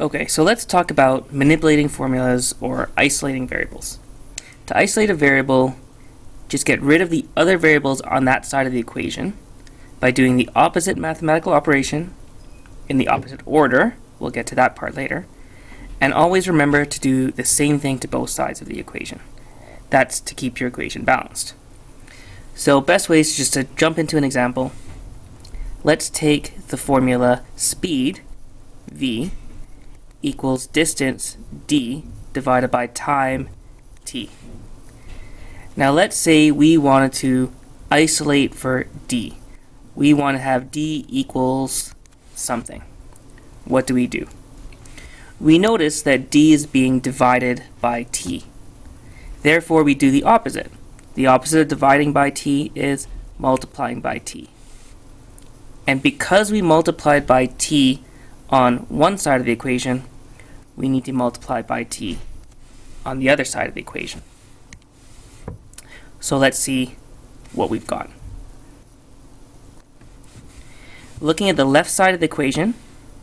Okay, so let's talk about manipulating formulas or isolating variables. To isolate a variable, just get rid of the other variables on that side of the equation by doing the opposite mathematical operation in the opposite order. We'll get to that part later. And always remember to do the same thing to both sides of the equation. That's to keep your equation balanced. So best way is just to jump into an example. Let's take the formula speed, v, equals distance, d, divided by time, t. Now let's say we wanted to isolate for d. We want to have d equals something. What do? We notice that d is being divided by t. Therefore, we do the opposite. The opposite of dividing by t is multiplying by t. And because we multiplied by t on one side of the equation, we need to multiply by t on the other side of the equation. So let's see what we've got. Looking at the left side of the equation,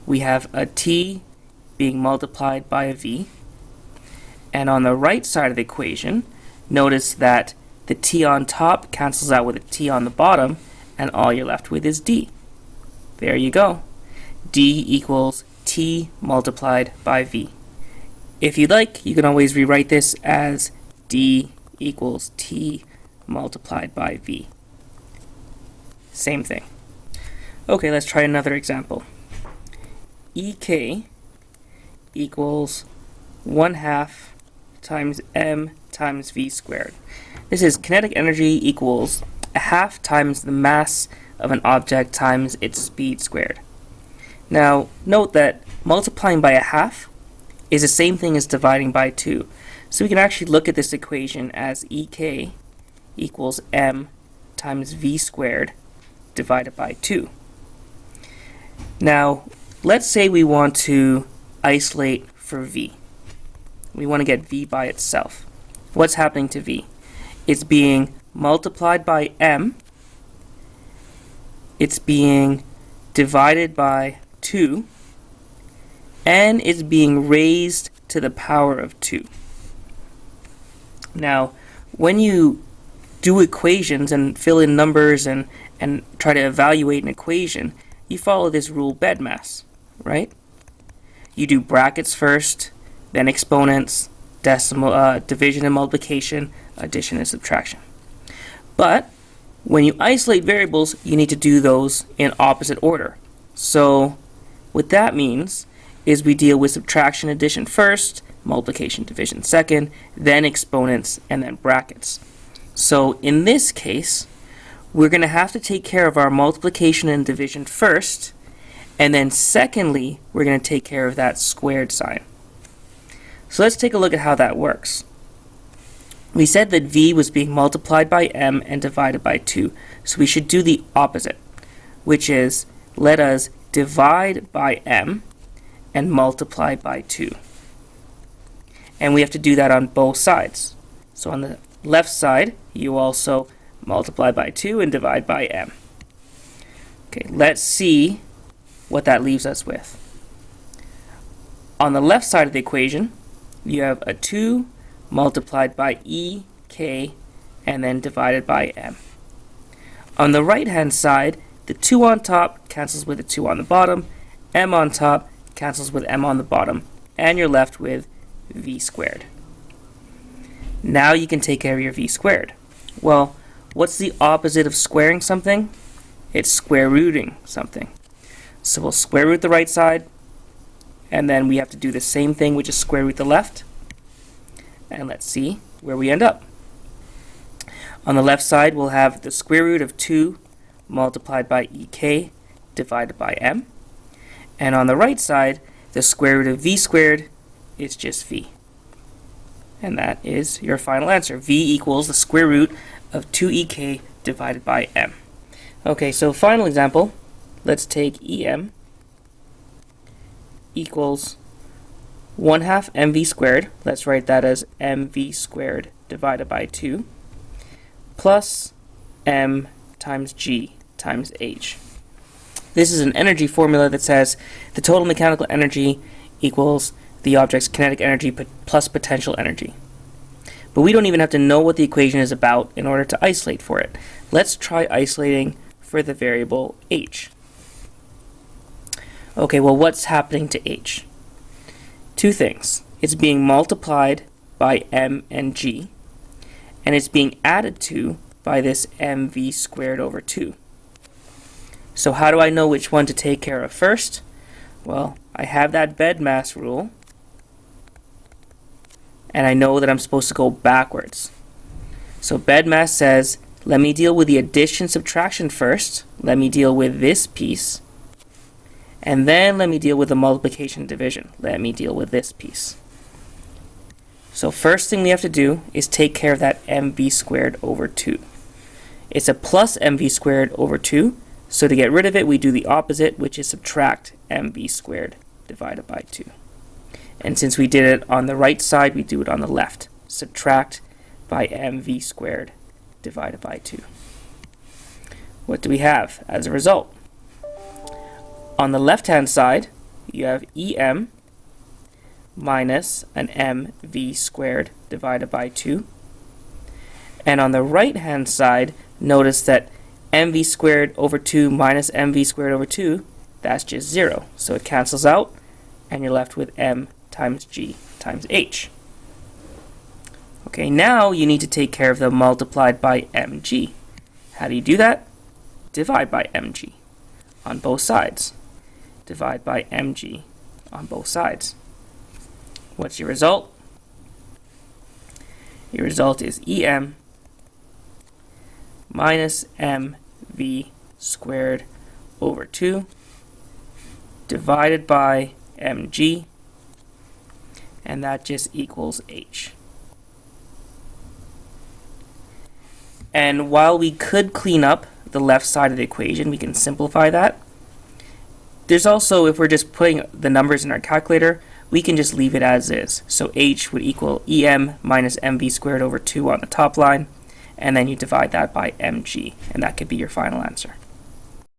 we have a t being multiplied by a v. And on the right side of the equation, notice that the t on top cancels out with a t on the bottom, and all you're left with is d. There you go. d equals t multiplied by v. If you'd like, you can always rewrite this as d equals t multiplied by v. Same thing. Okay, let's try another example. Ek equals 1/2 times m times v squared. This is kinetic energy equals 1/2 times the mass of an object times its speed squared. Now, note that multiplying by 1/2 is the same thing as dividing by 2. So we can actually look at this equation as Ek equals m times v squared divided by 2. Now, let's say we want to isolate for v. We want to get v by itself. What's happening to v? It's being multiplied by m. It's being divided by 2. And it's being raised to the power of 2. Now, when you do equations and fill in numbers and try to evaluate an equation, you follow this rule BEDMAS, right? You do brackets first, then exponents, decimal, division and multiplication, addition and subtraction. But when you isolate variables, you need to do those in opposite order. So what that means is we deal with subtraction, addition first, multiplication, division second, then exponents, and then brackets. So in this case, we're going to have to take care of our multiplication and division first, and then secondly, we're going to take care of that squared sign. So let's take a look at how that works. We said that v was being multiplied by m and divided by 2, so we should do the opposite, which is let us divide by m and multiply by 2. And we have to do that on both sides. So on the left side, you also multiply by 2 and divide by m. Okay, let's see what that leaves us with. On the left side of the equation, you have a 2 multiplied by e, k, and then divided by m. On the right hand side, the 2 on top cancels with the 2 on the bottom, m on top cancels with m on the bottom, and you're left with v squared. Now you can take care of your v squared. Well, what's the opposite of squaring something? It's square rooting something. So we'll square root the right side, and then we have to do the same thing, which is square root the left. And let's see where we end up. On the left side, we'll have the square root of 2 multiplied by ek divided by m. And on the right side, the square root of v squared is just v. And that is your final answer. V equals the square root of 2ek divided by m. Okay, so final example. Let's take em equals 1/2 mv squared. Let's write that as mv squared divided by 2 plus m times g times h. This is an energy formula that says the total mechanical energy equals the object's kinetic energy plus potential energy. But we don't even have to know what the equation is about in order to isolate for it. Let's try isolating for the variable h. Okay, well, what's happening to h? Two things. It's being multiplied by m and g, and it's being added to by this mv squared over 2. So how do I know which one to take care of first? Well, I have that bed mass rule, and I know that I'm supposed to go backwards. So bed mass says, let me deal with the addition subtraction first, let me deal with this piece, and then let me deal with the multiplication division. Let me deal with this piece. So first thing we have to do is take care of that mv squared over 2. It's a plus mv squared over 2, so to get rid of it we do the opposite, which is subtract mv squared divided by 2. And since we did it on the right side, we do it on the left. Subtract by mv squared divided by 2. What do we have as a result? On the left-hand side, you have em minus an mv squared divided by 2. And on the right-hand side, notice that mv squared over 2 minus mv squared over 2, that's just 0. So it cancels out, and you're left with m times g times h. Okay, now you need to take care of the multiplied by mg. How do you do that? Divide by mg on both sides. Divide by mg on both sides. What's your result? Your result is em minus mv squared over 2 divided by mg, and that just equals h. And while we could clean up the left side of the equation, we can simplify that. There's also, if we're just putting the numbers in our calculator, we can just leave it as is. So h would equal em minus mv squared over 2 on the top line, and then you divide that by mg, and that could be your final answer.